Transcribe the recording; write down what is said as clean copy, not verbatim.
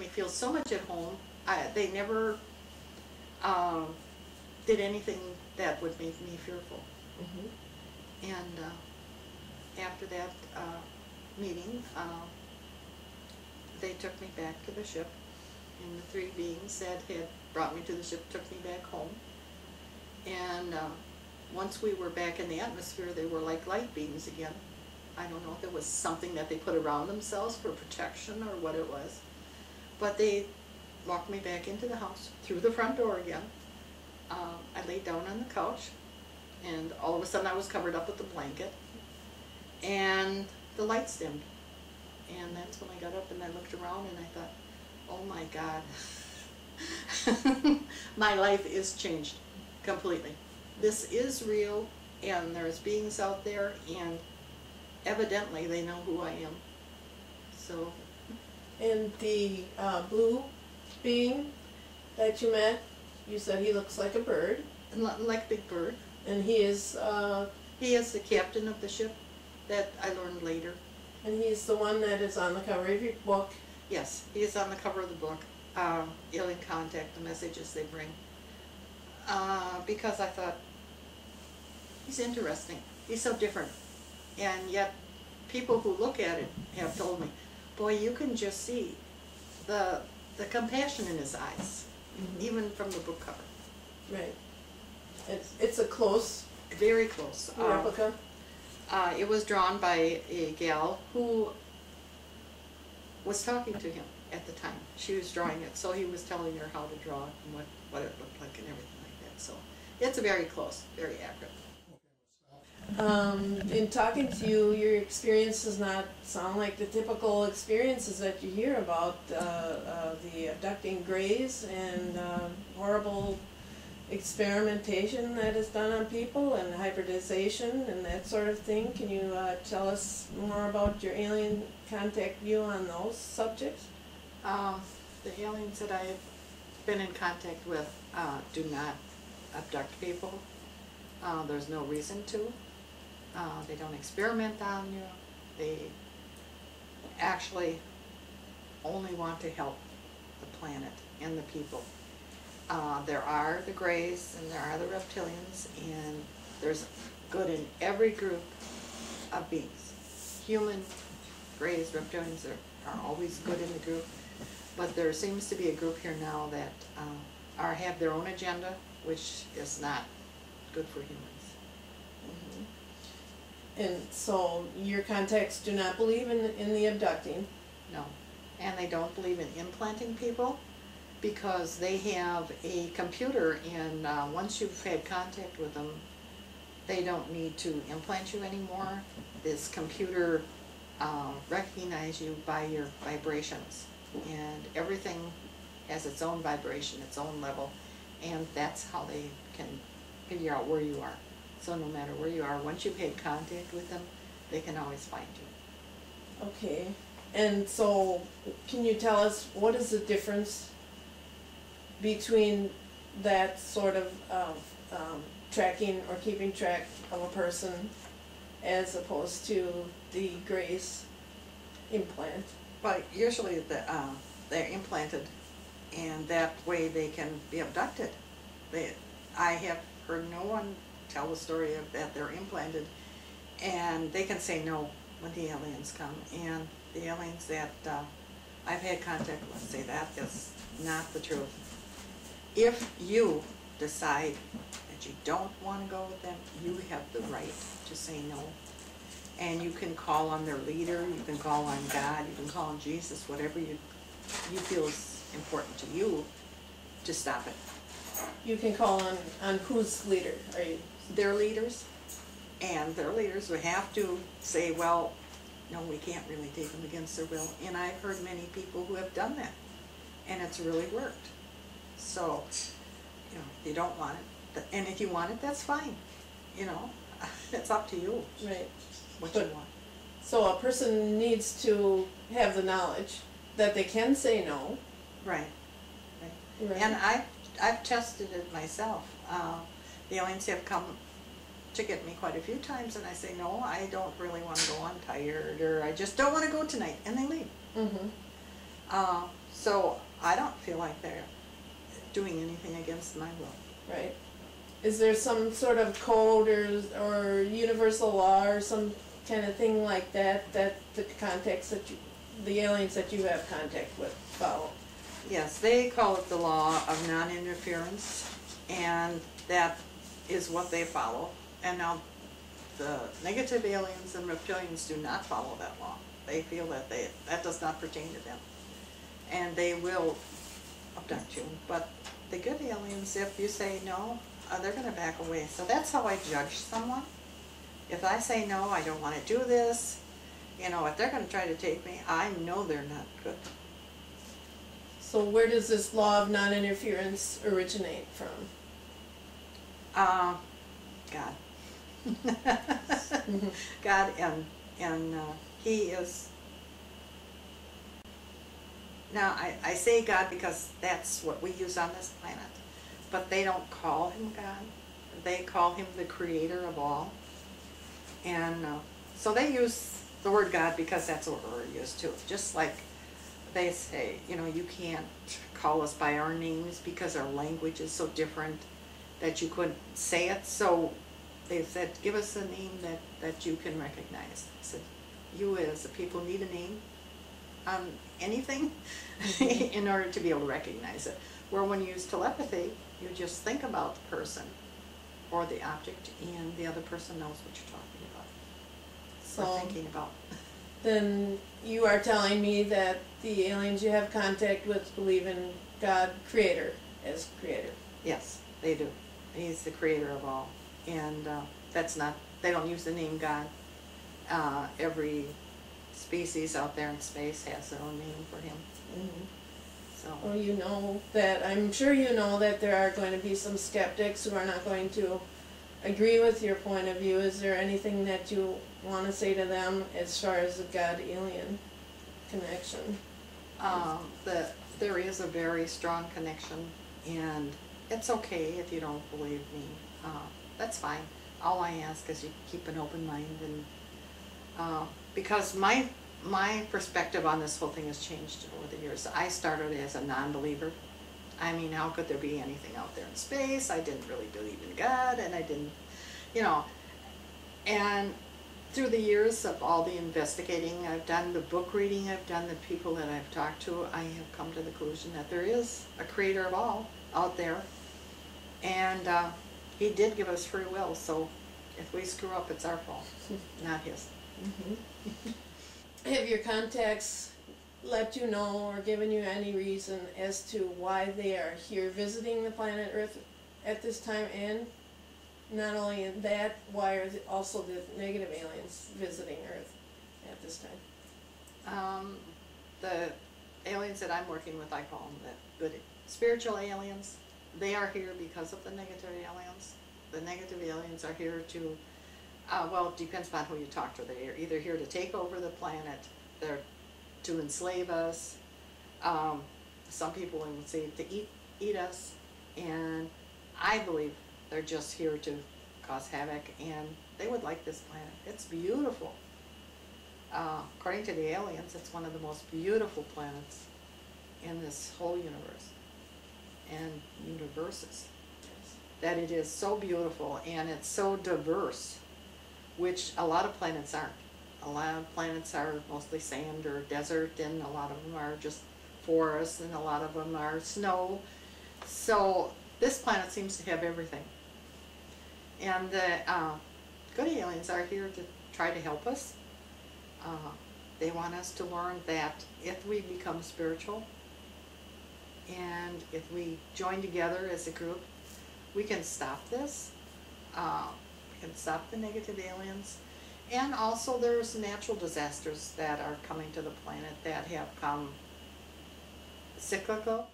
me feel so much at home. They never did anything that would make me fearful. And after that meeting, they took me back to the ship, and the three beings that had brought me to the ship took me back home. And once we were back in the atmosphere, they were like light beams again. I don't know if it was something that they put around themselves for protection or what it was, but they walked me back into the house through the front door again. I laid down on the couch, and all of a sudden I was covered up with a blanket, and the lights dimmed. And that's when I got up and I looked around and I thought, oh my God, my life is changed completely. This is real, and there's beings out there, and evidently they know who I am. So. And the blue being that you met, you said he looks like a bird. Like a big bird. And he is? He is the captain of the ship that I learned later. And he's the one that is on the cover of your book? Yes, he is on the cover of the book, Alien Contact, the messages they bring. Because I thought, he's interesting. He's so different. And yet, people who look at it have told me, boy, you can just see the compassion in his eyes, even from the book cover. Right. It's a close, very close replica. It was drawn by a gal who was talking to him at the time. She was drawing it, so he was telling her how to draw it and what it looked like and everything like that. So it's very close, very accurate. In talking to you, your experience does not sound like the typical experiences that you hear about the abducting greys and horrible experimentation that is done on people and hybridization and that sort of thing. Can you tell us more about your alien contact view on those subjects? The aliens that I've been in contact with do not abduct people. There's no reason to. They don't experiment on you. They actually only want to help the planet and the people. There are the greys and there are the reptilians, and there's good in every group of beings. Human, greys, reptilians are always good in the group, but there seems to be a group here now that have their own agenda, which is not good for humans. And so your contacts do not believe in the abducting? No. And they don't believe in implanting people because they have a computer, and once you've had contact with them, they don't need to implant you anymore. This computer recognizes you by your vibrations, and everything has its own vibration, its own level, and that's how they can figure out where you are. So no matter where you are, once you've had contact with them, they can always find you. Okay. And so can you tell us what is the difference between that sort of tracking or keeping track of a person as opposed to the grace implant? Well, usually they're implanted, and that way they can be abducted. I have heard no one tell the story of that they're implanted, and they can say no when the aliens come. And the aliens that I've had contact with say that is not the truth. If you decide that you don't want to go with them, you have the right to say no. And you can call on their leader, you can call on God, you can call on Jesus, whatever you feel is important to you, to stop it. You can call on whose leader are you? Their leaders, and their leaders would have to say, well, no, we can't really take them against their will. And I've heard many people who have done that, and it's really worked. So, you know, if you don't want it, and if you want it, that's fine. You know, it's up to you. Right. What you want. So a person needs to have the knowledge that they can say no. Right. Right. And I've tested it myself. The aliens have come to get me quite a few times, and I say, no, I don't really want to go, I'm tired, or I just don't want to go tonight, and they leave. So I don't feel like they're doing anything against my will. Right. Is there some sort of code or universal law or some kind of thing like that that the aliens that you have contact with follow? Yes, they call it the law of non-interference, and that is what they follow. And now the negative aliens and reptilians do not follow that law. They feel that that does not pertain to them, and they will abduct you. But the good aliens, if you say no, they're going to back away. So that's how I judge someone. If I say no, I don't want to do this, if they're going to try to take me, I know they're not good. So where does this law of non-interference originate from? God. God, and He is. Now I say God because that's what we use on this planet, but they don't call Him God. They call Him the Creator of all, and so they use the word God because that's what we're used to. Just like they say, you can't call us by our names because our language is so different that you couldn't say it. So they said, give us a name that you can recognize. I said, you as the people need a name on anything in order to be able to recognize it. Where when you use telepathy, you just think about the person or the object, and the other person knows what you're talking about. Or thinking about. Then you are telling me that the aliens you have contact with believe in God, Creator, as Creator. Yes, they do. He's the Creator of all, and they don't use the name God. Every species out there in space has their own name for Him. Mm-hmm. So. Well, I'm sure you know that there are going to be some skeptics who are not going to agree with your point of view. Is there anything that you want to say to them as far as the God-alien connection? There is a very strong connection, and it's okay if you don't believe me. That's fine. All I ask is you keep an open mind, and because my perspective on this whole thing has changed over the years. I started as a non-believer. I mean, how could there be anything out there in space? I didn't really believe in God, and I didn't, and through the years of all the investigating I've done, the book reading I've done, the people that I've talked to, I have come to the conclusion that there is a Creator of all out there, and He did give us free will, so if we screw up, it's our fault, not His. Mm-hmm. Have your contacts let you know or given you any reason as to why they are here visiting the planet Earth at this time? And not only that, why are also the negative aliens visiting Earth at this time? The aliens that I'm working with, I call them the good spiritual aliens. They are here because of the negative aliens. The negative aliens are here to, well, it depends upon who you talk to. They're either here to take over the planet, they're to enslave us. Some people would say to eat us, and I believe they're just here to cause havoc, and they would like this planet. It's beautiful. According to the aliens, it's one of the most beautiful planets in this whole universe and universes. That it is so beautiful and it's so diverse, which a lot of planets aren't. A lot of planets are mostly sand or desert, and a lot of them are just forests, and a lot of them are snow. So this planet seems to have everything. And the good aliens are here to try to help us. They want us to learn that if we become spiritual and if we join together as a group, we can stop this. We can stop the negative aliens. And also there's natural disasters that are coming to the planet that have come cyclical.